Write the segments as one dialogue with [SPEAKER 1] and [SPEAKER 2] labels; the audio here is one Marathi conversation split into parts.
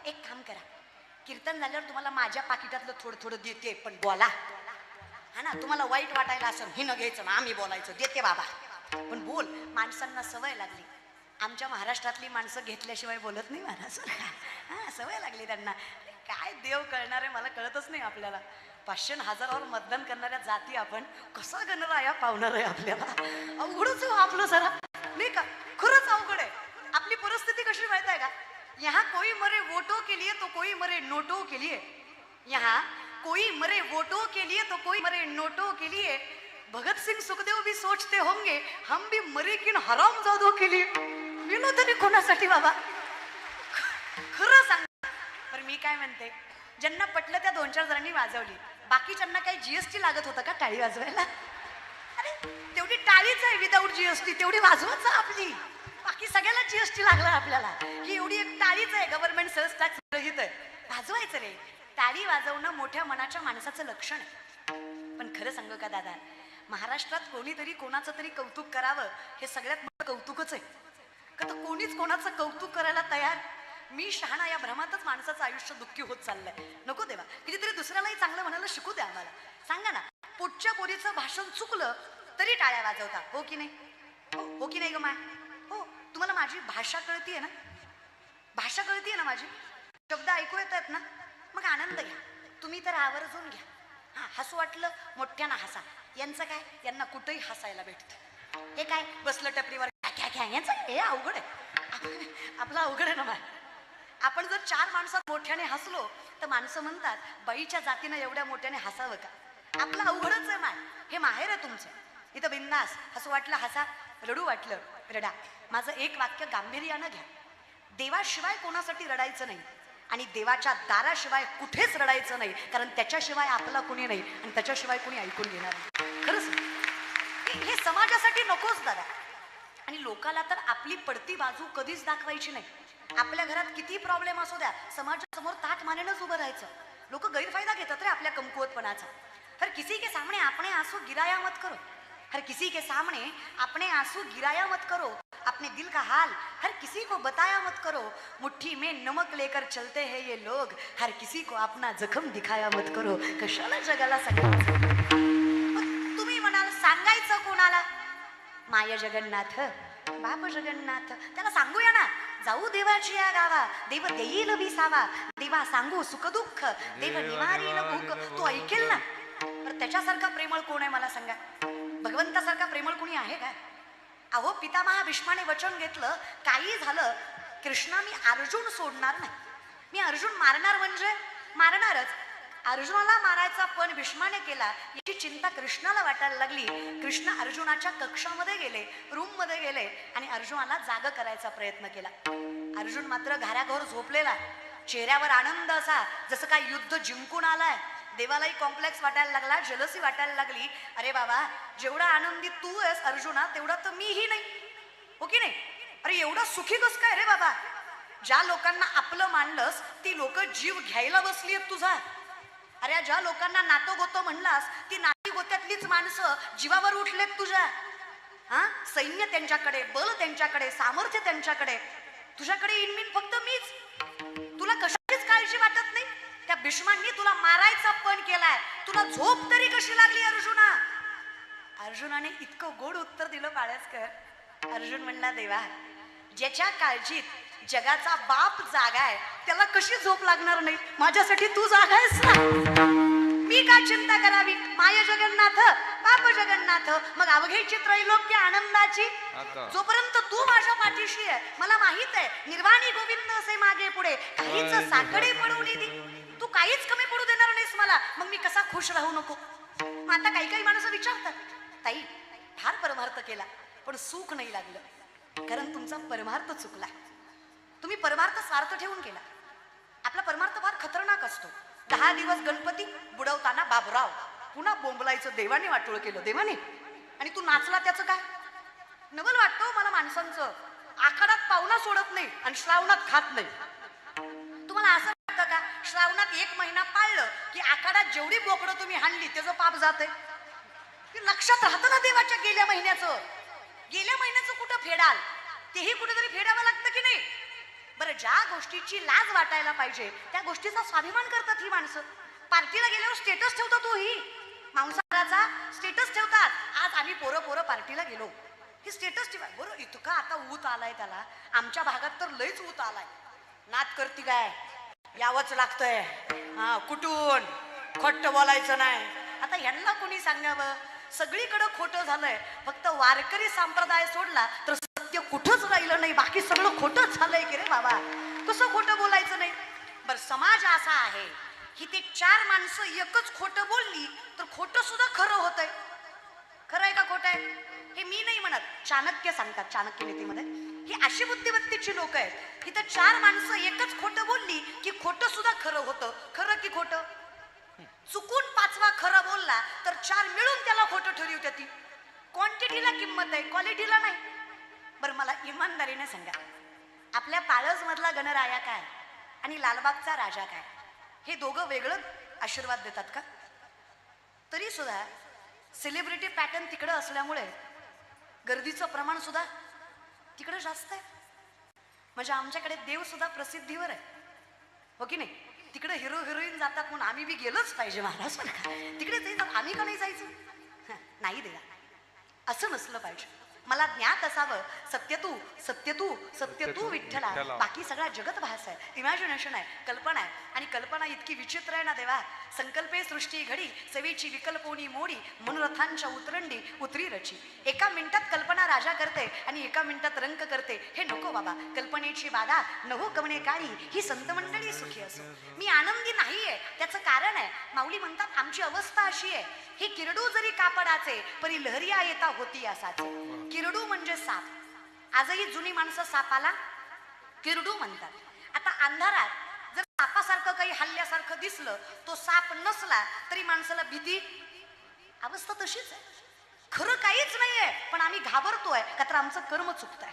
[SPEAKER 1] एक काम करा, कीर्तन झाल्यावर तुम्हाला माझ्या पाकिटातलं थोडं थोडं देते, पण बोला. हा ना, तुम्हाला वाईट वाटायला असं हिनं घ्यायचं ना, आम्ही बोलायचं, देते बाबा, पण बोल. माणसांना सवय लागली. आमच्या महाराष्ट्रातली माणसं घेतल्याशिवाय बोलत नाही महाराज. हा, सवय लागली त्यांना. काय देव कळणार आहे मला कळतच नाही आपल्याला. 500 हजारावर मतदान करणाऱ्या जाती आपण कसा गणराया पावणार आहे आपल्याला. अवघडच हो आपलं जरा, नाही का? खरंच अवघड आहे. आपली परिस्थिती कशी माहित आहे का? यहाँ कोई मरे वोटों के लिए तो कोई मरे नोटों के लिए. यहाँ कोई मरे वोटों के लिए तो कोई मरे नोटों के लिए. भगत सिंह सुखदेव भी सोचते होंगे हम भी मरे किन हरामजादों के लिए. मेलो तरी कोणासाठी बाबा? खरं सांग. पण मी काय म्हणते, ज्यांना पटलं त्या 2-4 जणांनी वाजवली, बाकीच्यांना काही जीएसटी लागत होतं का टाळी वाजवायला? अरे तेवढी टाळीच आहे विदाऊट जीएसटी, तेवढी वाजवच आपली. बाकी सगळ्याला जीएसटी लागला आपल्याला. ही एवढी एक टाळीच आहे, गव्हर्नमेंट सेल्स टॅक्स रहित आहे. वाजवायचं रे. टाळी वाजवणं मोठ्या मनाच्या माणसाचं लक्षण आहे. पण खरं सांगू का दादा, महाराष्ट्रात कोणीतरी कोणाचं तरी कौतुक करावं हे सगळ्यात मोठं कौतुकच आहे. का तर कोणीच कोणाचं कौतुक करायला तयार. मी शहाणा या भ्रमातच माणसाचं आयुष्य दुःखी होत चाललंय. नको देवा, कितीतरी दुसऱ्यालाही चांगलं म्हणायला शिकू द्या आम्हाला. सांगा ना, पोटच्या पोरीचं भाषण चुकलं तरी टाळ्या वाजवता, हो की नाही? हो की नाही ग माय? हो. तुम्हाला माझी भाषा कळतीये ना? भाषा कळतीये ना माझी? शब्द ऐकू येतात ना? मग आनंद घ्या. तुम्ही तर आवर्जून घ्या. हा, हसू वाटलं मोठ्यानं हसा. यांचं काय, यांना कुठेही हसायला भेटतं. हे काय बसलं टपरीवर यांचं हे अवघड आहे. आपलं अवघड आहे ना माय. आपण जर 4 माणसात मोठ्याने हसलो तर माणसं म्हणतात बाईच्या जातीनं एवढ्या मोठ्याने हसावं का? आपलं अवघडच आहे माय. हे माहेर आहे तुमचं. इथं बिंदास. हसू वाटलं हसा, रडू वाटलं रडा. माझं एक वाक्य गांभीर्यानं घ्या. देवाशिवाय कोणासाठी रडायचं नाही आणि देवाच्या दाराशिवाय कुठेच रडायचं नाही, कारण त्याच्याशिवाय आपला कुणी नाही आणि त्याच्याशिवाय कुणी ऐकून घेणार नाही. खरंच हे समाजासाठी नकोच दादा. आणि लोकाला तर आपली पडती बाजू कधीच दाखवायची नाही. आपल्या घरात किती प्रॉब्लेम असू द्या, समाजासमोर ताठ मानेनच उभं राहायचं. लोक गैरफायदा घेतात रे आपल्या कमकुवतपणाचा. हर किसी के सामने अपने आंसू गिराया मत करो. हर किसी के सामने अपने आंसू गिराया मत करो. अपने दिल का हाल हर किसी को बताया मत करो. मुट्ठी में नमक लेकर चलते हैं ये लोग. हर किसी को अपना जखम दिखाया मत करो. कशाला जगाला सांगायचं? तुम्ही म्हणाल सांगायचं कोणाला? माय जगन्नाथ, बाप जगन्नाथ, त्याला सांगूया ना. जाऊ देवाची या गावा, देव देईल विसावा. देवा सांगू सुख दुःख, देव निवारील भूक. तो ऐकेल ना. तर त्याच्यासारखा प्रेमळ कोण आहे मला सांगा? भगवंतासारखा प्रेमळ कोणी आहे का? अहो पितामहा भीष्माने वचन घेतलं, काही झालं कृष्णा मी अर्जुन सोडणार नाही. मी अर्जुन मारणार म्हणजे मारणारच. अर्जुनाला मारायचा पण भीष्माने केला याची चिंता कृष्णाला वाटायला लागली. कृष्ण अर्जुनाच्या कक्षामध्ये गेले, रूम मध्ये गेले आणि अर्जुनाला जाग करायचा प्रयत्न केला. अर्जुन मात्र घराघर झोपलेला, चेहऱ्यावर आनंद असा जसं काय युद्ध जिंकून आलाय. देवालाही कॉम्प्लेक्स वाटायला लागला, जलसी वाटायला लागली. अरे बाबा, जेवढा आनंदी तू आहेस अर्जुना तेवढा तर मीही नाही, हो की नाही? अरे एवढा सुखी कस काय रे बाबा? ज्या लोकांना आपलं मानलंस ती लोक जीव घ्यायला बसली आहेत तुझा. अरे ज्या लोकांना नातो गोतो म्हणलास ती नाती गोत्यातलीच माणसं जीवावर उठलेत तुझ्या. हा, सैन्य त्यांच्याकडे, बल त्यांच्याकडे, सामर्थ्य त्यांच्याकडे. तुझ्याकडे इनमिन फक्त मीच. तुला कशाचीच काळजी वाटत नाही. त्या भीष्मांनी तुला मारायचा पण केलाय, तुला झोप तरी कशी लागली अर्जुना? अर्जुनाने इतकं गोड उत्तर दिलं पाळ्यासकर. अर्जुन म्हणला देवा, ज्याच्या काळजीत जगाचा बाप जागा आहे त्याला कशी झोप लागणार नाही? माझ्यासाठी तू जागा आहेस ना. मी काय चिंता करावी? माय जगन्नाथ, बाप जगन्नाथ. मग अवघेची त्रैलोक्य आनंदाची. जोपर्यंत तू माझ्या पाठीशी आहे मला माहित आहे निर्वाणी गोविंद असे मागे पुढे काहीच साकडे पडू दे. तू काहीच कमी पडू देणार नाहीस मला. मग मी कसा खुश राहू नको? मग आता काही माणसं विचारतात, ताई फार परमार्थ केला पण सुख नाही लागलं, कारण तुमचा परमार्थ चुकला. तुम्ही परमार्थ स्वार्थ ठेवून केला. आपला परमार्थ फार खतरनाक असतो. 10 दिवस गणपती बुडवताना बाबराव, पुन्हा बोंबलायचं देवाने वाटोळ केलं देवाने, आणि तू नाचला त्याचं काय? नवल वाटतं मला माणसांचं. आखाडात पाहुणा सोडत नाही आणि श्रावणात खात नाही. तुम्हाला असं वाटतं का श्रावणात 1 महिना पाळलं की आखाडात जेवढी बोकडं तुम्ही हाणली त्याचं पाप जाते? लक्षात राहतं ना देवाच्या गेल्या महिन्याचं. गेल्या महिन्याचं कुठं फेडाल? तेही कुठेतरी फेडावं लागतं की नाही? बरं, ज्या गोष्टीची लाज वाटायला पाहिजे त्या गोष्टीचा स्वाभिमान करतात ही माणसं. पार्टीला गेल्यावर स्टेटस ठेवतो, तो ही मांसाहाराचा स्टेटस ठेवतात. आज आम्ही पोरं पोरं पार्टीला गेलो, ही स्टेटस ठेवा. बरं, इतका आता ऊत आलाय त्याला, आमच्या भागात तर लयच ऊत आलाय. नात करती काय, यावंच लागतंय. हा, कुठून खोटं बोलायचं नाही. आता यांना कोणी सांगावं? सगळीकडं खोटं झालंय, फक्त वारकरी संप्रदाय सोडला तर सत्य कुठंच राहिलं नाही. बाकी सगळं खोटंच झालंय की रे बाबा, कसं खोटं बोलायचं नाही. बरं, समाज असा आहे की ते चार माणसं एकच खोटं बोलली तर खोटं सुद्धा खरं होतंय. खरं आहे का खोटं आहे हे मी नाही म्हणत, चाणक्य सांगतात. चाणक्य नीतीमध्ये ही अशी बुद्धिमत्तेची लोक आहेत की तर चार माणसं एकच खोटं बोलली की खोटं सुद्धा खरं होतं. खरं की खोटं? चुकून पाचवा खरं बोलला तर चार मिळून त्याला खोटं ठरवते. ती क्वांटिटीला किंमत आहे, क्वालिटीला नाही. बरं, मला इमानदारीने सांगा, आपल्या पाळस मधला गणराया काय आणि लालबागचा राजा काय, हे दोघं वेगळं आशीर्वाद देतात का? तरी सुद्धा सेलिब्रिटी पॅटर्न तिकडं असल्यामुळे गर्दीचं प्रमाण सुद्धा तिकडं जास्त आहे. म्हणजे आमच्याकडे देव सुद्धा प्रसिद्धीवर आहे, हो की नाही? तिकडे हिरो हिरोईन जातात म्हणून आम्ही बी गेलोच पाहिजे महाराज. तिकडे ते आम्ही का नाही जायचं? नाही देवा, असं नसलं पाहिजे. मला ज्ञात असावं सत्य तू सत्य तू सत्य तू विठ्ठला. बाकी सगळा जगत भास आहे, इमॅजिनेशन आहे, कल्पना आहे. आणि कल्पना इतकी विचित्र आहे ना देवा. संकल्पे सृष्टी घडी, सवेची विकल्पोनी मोडी, मनोरथांच्या उतरंडी उतरी रची. एका मिनिटात कल्पना राजा करते आणि एका मिनिटात रंक करते. हे नको बाबा, कल्पनेची बाधा नवो कवणे काळी, ही संत मंडळी सुखी असो. मी आनंदी नाहीये, त्याचं कारण आहे माऊली म्हणतात आमची अवस्था अशी आहे, हे किरडू जरी कापडाचे परी लहरिया येता होती असाचे. किरडू म्हणजे साप. आजही जुनी माणसं सापाला किरडू म्हणतात. आता अंधारात जर सापासारखं काही हल्ल्यासारखं दिसलं, तो साप नसला तरी माणसाला भीती, अवस्था तशीच आहे. खरं काहीच नाहीये, पण आम्ही घाबरतोय का तर आमचं कर्म चुकतंय.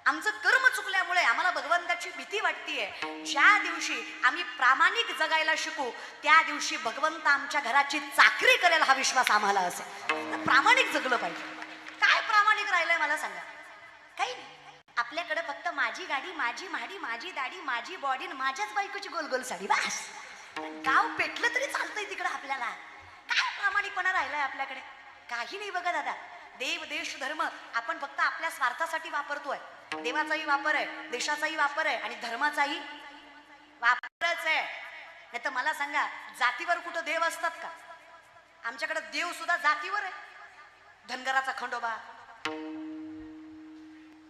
[SPEAKER 1] आमचं कर्म चुकल्यामुळे आम्हाला भगवंताची भीती वाटतीये. ज्या दिवशी आम्ही प्रामाणिक जगायला शिकू त्या दिवशी भगवंत आमच्या घराची चाकरी करेल हा विश्वास आम्हाला असेल. प्रामाणिक जगलं पाहिजे. काय प्रामाणिक राहिलंय मला सांगा? काही नाही. आपल्याकडे फक्त माझी गाडी, माझी म्हाडी, माझी दाढी, माझी बॉडी, माझ्याच बायकोची गोल गोल साडी, बस. गाव पेटलं तरी चालतंय तिकडे. आपल्याला काय प्रामाणिकपणा राहिलाय आपल्याकडे? काही नाही बघा दादा. देव देश धर्म आपण फक्त आपल्या स्वार्थासाठी वापरतोय. देवाचाही वापर आहे, देशाचाही वापर आहे आणि धर्माचाही वापरच आहे. नाही तर मला सांगा, जातीवर कुठं देव असतात का? आमच्याकडे देव सुद्धा जातीवर आहे. धनगराचा खंडोबा,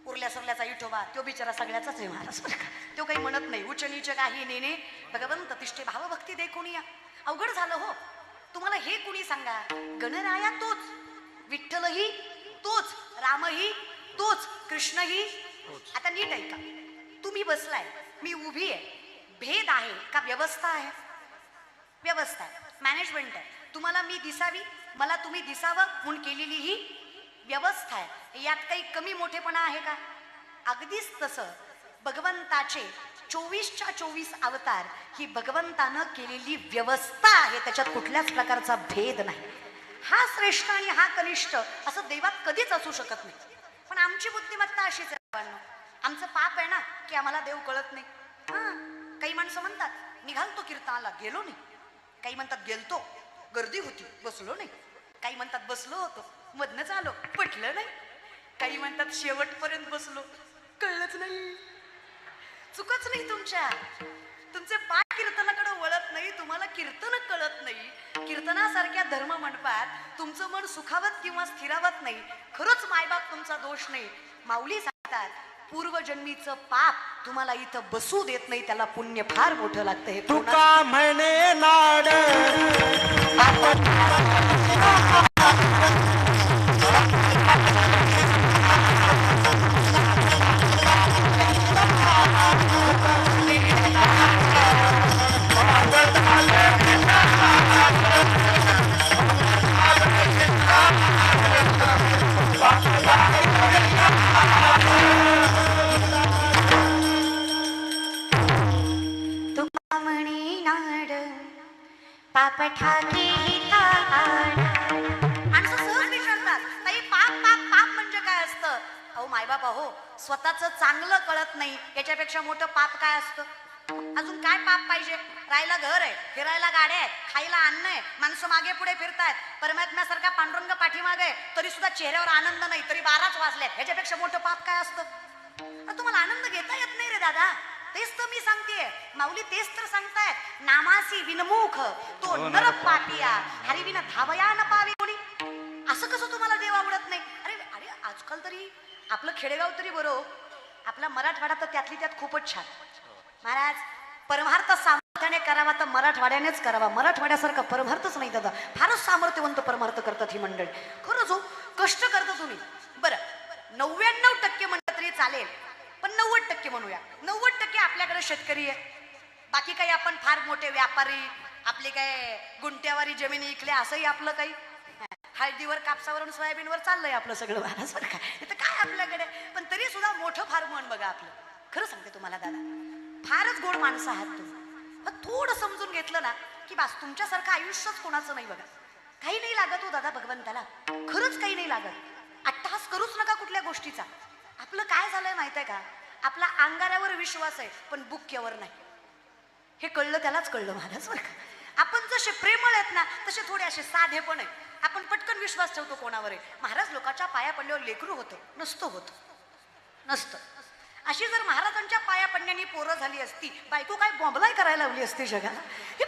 [SPEAKER 1] उरल्या सरल्याचा इठोबा, तो बिचारा सगळ्याचाच आहे महाराज. तो काही म्हणत नाही उच्च नीच काही नेने भगवंत तिष्ठे भावभक्ती देखून या. अवघड झालं हो. तुम्हाला हे कुणी सांगा, गणराया तोच, विठ्ठलही तोच, रामही तोच, कृष्णही. आता नीट ऐका, तुम्ही बसलाय, मी उभी आहे, भेद आहे का व्यवस्था आहे? व्यवस्था आहे, मॅनेजमेंट आहे. तुम्हाला मी दिसावी, मला तुम्ही दिसावं म्हणून केलेली ही व्यवस्था आहे. यात काही कमी मोठेपणा आहे का? अगदीच तसं भगवंताचे 24च्या 24 अवतार ही भगवंतानं केलेली व्यवस्था आहे. त्याच्यात कुठल्याच प्रकारचा भेद नाही. हा श्रेष्ठ आणि हा कनिष्ठ असं देवात कधीच असू शकत नाही. पण आमची बुद्धिमत्ता अशीच आहे. आमचं पाप आहे ना की आम्हाला देव कळत नाही. हा, काही माणसं म्हणतात निघालतो कीर्तनाला, गेलो नाही. काही म्हणतात गेलतो, गर्दी होती, बसलो नाही. काही म्हणतात बसलो होतो, मधनच आलो, पटलं नाही. काही म्हणतात शेवटपर्यंत बसलो, कळलंच नाही. चुकच नाही तुमच्या. तुमचे पाठ कीर्तनाकडे वळत नाही, तुम्हाला कीर्तन कळत नाही. कीर्तनासारख्या धर्म मंडपात तुमचं मन सुखावत किंवा स्थिरावत नाही. खरंच मायबाप तुमचा दोष नाही. माऊली सांगतात पूर्वजन्मीचं पाप तुम्हाला इथं बसू देत नाही, त्याला पुण्य फार मोठं लागतं. हे
[SPEAKER 2] तुका म्हणे नाड
[SPEAKER 1] पाप ठाके माणसं सहज विचारतात ताई, पाप पाप पाप म्हणजे काय असतं? अहो मायबाप अहो, स्वतःचं चांगलं कळत नाही याच्यापेक्षा मोठं पाप काय असतं? अजून काय पाप पाहिजे? राहायला घर आहे, फिरायला गाड्या आहेत, खायला अन्न आहे, माणसं मागे पुढे फिरतायत, परमात्म्यासारखा पांडुरंग पाठीमागे आहे, तरी सुद्धा चेहऱ्यावर आनंद नाही, तरी 12च वाजल्यात, ह्याच्यापेक्षा मोठं पाप काय असतं? तुम्हाला आनंद घेता येत नाही रे दादा. तेच तर मी सांगतेय, माऊली तेच तर सांगतायत, नामासी विनमुख तो नर पापिया हरिविना धावया न पावे कोणी. असं कसं तुम्हाला देव आवडत नाही? अरे अरे आजकाल तरी आपलं खेडेगाव तरी बरं, आपला मराठवाडा तर त्यातली त्यात खूपच छान. महाराज परमार्थ सामर्थ्याने करावा तर मराठवाड्यानेच करावा, मराठवाड्यासारखा परमार्थच नाही दादा. फारच सामर्थ्यवंत परमार्थ करतात ही मंडळी. खरंच हो, कष्ट करता तुम्ही. बरं 99% म्हणलं तरी चालेल, पण 90% म्हणूया. 90% आपल्याकडे शेतकरी आहे, बाकी काही आपण फार मोठे व्यापारी, आपली काय गुंट्यावारी जमिनी इकल्या असंही आपलं काही हळदीवर कापसावर सोयाबीनवर चाललंय आपलं सगळं महाराज बरं का. इथं काय आपल्याकडे, पण तरी सुद्धा मोठं फार मन बघा आपलं. खरं सांगते तुम्हाला दादा, फारच गोड माणसं आहात तुम्ही. पण थोडं समजून घेतलं ना की बस तुमच्यासारखं आयुष्यच कोणाचं नाही बघा. काही नाही लागत हो दादा भगवंताला, खरंच काही नाही लागत. अट्टहास करूच नका कुठल्या गोष्टीचा. आपलं काय झालंय माहित आहे का, आपला अंगाऱ्यावर विश्वास आहे पण बुक्यावर नाही. हे कळलं त्यालाच कळलं महाराज बरं का. आपण जसे प्रेमळ आहेत ना तसे थोडे असे साधे पण आहे. आपण पटकन विश्वास ठेवतो कोणावर आहे. महाराज लोकांच्या पाया पडल्यावर लेकरू होतं नसतं. अशी जर महाराजांच्या पाया पडण्याने पोरं झाली असती, बायको काय बॉम्बलाई करायला लावली असती जगाला. ही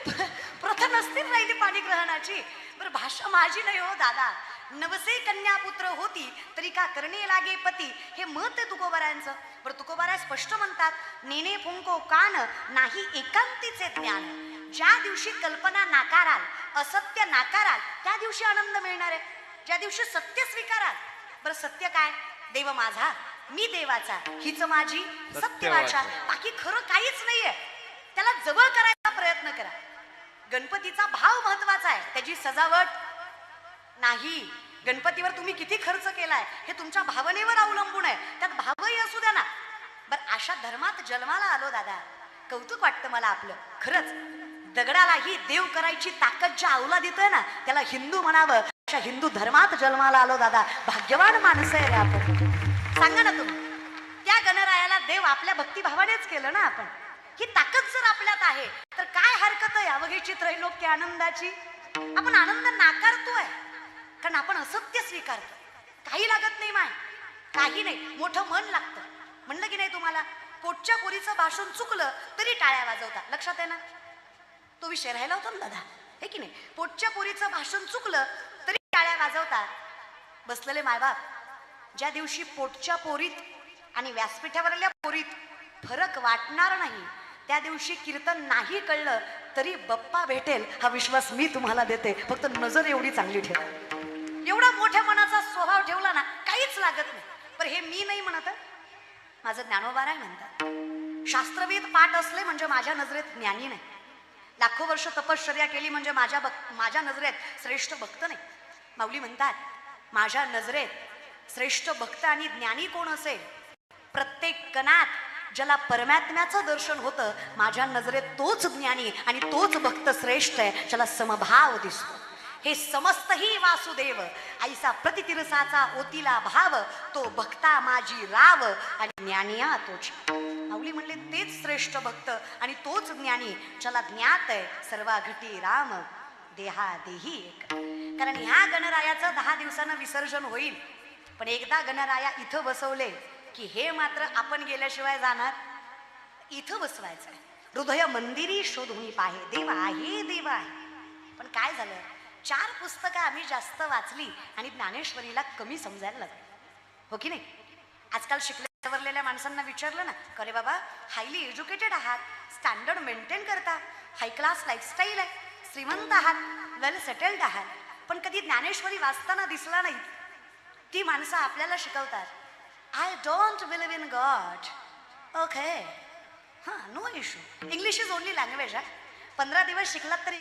[SPEAKER 1] प्रथा नसती राहिली पाणीग्रहणाची. बरं भाषा माझी नाही हो दादा. नवसे कन्या पुत्र होती तरी का करणे लागे पती, हे मत आहे तुकोबारायांचं. बरं तुकोबाराय स्पष्ट म्हणतात, नेने फुंको कान नाही एकांतीचे ज्ञान. ज्या दिवशी कल्पना नाकाराल, असत्य नाकाराल, त्या दिवशी आनंद मिळणार आहे. ज्या दिवशी सत्य स्वीकाराल. बरं सत्य काय? देव माझा, मी देवाचा, हीच माझी सत्यवाचा. बाकी खरं काहीच नाहीये. त्याला जवळ करायचा प्रयत्न करा. गणपतीचा भाव महत्वाचा आहे, त्याची सजावट नाही. गणपतीवर तुम्ही किती खर्च केलाय हे तुमच्या भावनेवर अवलंबून आहे. त्यात भावही असू द्या ना. बरं अशा धर्मात जन्माला आलो दादा, कौतुक वाटतं मला आपलं. खरंच दगडालाही देव करायची ताकद ज्या अवलादीत आहे ना त्याला हिंदू म्हणावं. अशा हिंदू धर्मात जन्माला आलो दादा, भाग्यवान माणसं आहे रे आपण. सांगा ना तुम्ही, त्या गणरायाला देव आपल्या भक्तिभावानेच केलं ना आपण. ही ताकद जर आपल्यात आहे तर काय हरकत आहे अवघेची त्रैलोक्य आनंदाची. आपण आनंद नाकारतोय कारण आपण असत्य स्वीकारतो. काही लागत नाही माय, काही नाही. मोठं मन लागतं. म्हणलं की नाही तुम्हाला, पोटच्या पोरीचं भाषण चुकलं तरी टाळ्या वाजवता. लक्षात आहे ना, तो विषय राहिला होता ना दादा, हे की नाही. पोटच्या पोरीचं भाषण चुकलं तरी टाळ्या वाजवता. बसलेले मायबाप, ज्या दिवशी पोटच्या पोरीत आणि व्यासपीठावरल्या पोरीत फरक वाटणार नाही त्या दिवशी कीर्तन नाही कळलं तरी बप्पा भेटेल हा विश्वास मी तुम्हाला देते. फक्त नजर एवढी चांगली ठेवा. एवढा मोठ्या मनाचा स्वभाव ठेवला ना काहीच लागत नाही. पण हे मी नाही म्हणत, माझं ज्ञानोबाराय म्हणतात. शास्त्रवेद पाठ असले म्हणजे माझ्या नजरेत ज्ञानी नाही. लाखो वर्ष तपश्चर्या केली म्हणजे माझ्या नजरेत श्रेष्ठ भक्त नाही. माऊली म्हणतात, माझ्या नजरेत श्रेष्ठ भक्त आणि ज्ञानी कोण असेल? प्रत्येक कणात ज्याला परमात्म्याचं दर्शन होतं, माझ्या नजरेत तोच ज्ञानी आणि तोच भक्त श्रेष्ठ आहे, ज्याला समभाव दिसतो. हे समस्तही वासुदेव ऐसा प्रतितिरसाचा ओतीला भाव, तो भक्ता माझी राव आणि ज्ञानिया तोच. माऊली म्हणले तेच श्रेष्ठ भक्त आणि तोच ज्ञानी, ज्याला ज्ञात आहे सर्वा घटी राम देहा देही एक. कारण ह्या गणरायाचं 10 दिवसानं विसर्जन होईल, पण एकदा गणराया इथं बसवले की हे मात्र आपण गेल्याशिवाय जाणार. इथं बसवायचं आहे. हृदय मंदिरी शोधून पाहे देव आहे, देव आहे. पण काय झालं, 4 पुस्तकं आम्ही जास्त वाचली आणि ज्ञानेश्वरीला कमी समजायला लागली, हो की नाही. आजकाल शिकल्या सवरलेल्या माणसांना विचारलं ना, अरे बाबा हायली एज्युकेटेड आहात, स्टँडर्ड मेंटेन करता, हाय क्लास लाईफस्टाईल आहे, श्रीमंत आहात, वेल सेटल्ड आहात, पण कधी ज्ञानेश्वरी वाचताना दिसला नाही. ती माणसं आपल्याला शिकवतात, I don't believe in God. Okay, हां, no issue. English is only language. 15 दिवस शिकलात तरी